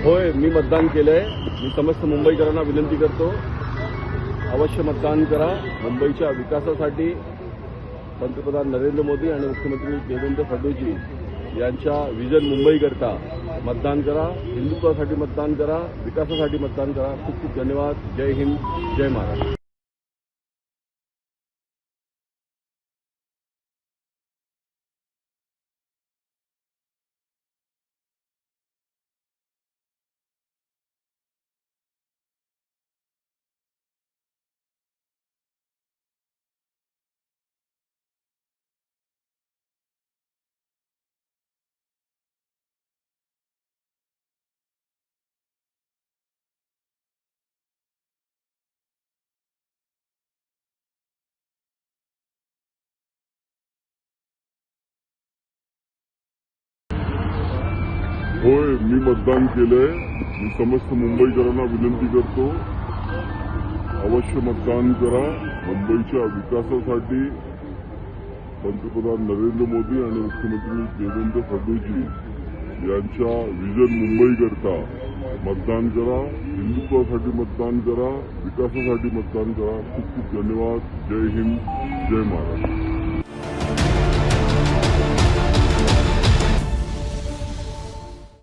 होय, मी मतदान केलंय। मी समस्त मुंबईकरांना विनंती करतो, अवश्य मतदान करा। मुंबईच्या विकासासाठी पंतप्रधान नरेंद्र मोदी आणि मुख्यमंत्री देवेंद्र फडणवीस यांच्या विजन मुंबईकरता मतदान करा। हिंदुत्वासाठी मतदान करा, विकासासाठी मतदान करा। खूप खूप धन्यवाद। जय हिंद, जय महाराष्ट्र। होय, मी मतदान केलंय। मी समस्त मुंबईकरांना विनंती करतो, अवश्य मतदान करा। मुंबईच्या विकासासाठी पंतप्रधान नरेंद्र मोदी आणि मुख्यमंत्री देवेंद्र फडणवीस यांच्या विजन मुंबईकरता मतदान करा। हिंदुत्वासाठी मतदान करा, विकासासाठी मतदान करा। खूप खूप धन्यवाद। जय हिंद, जय महाराष्ट्र।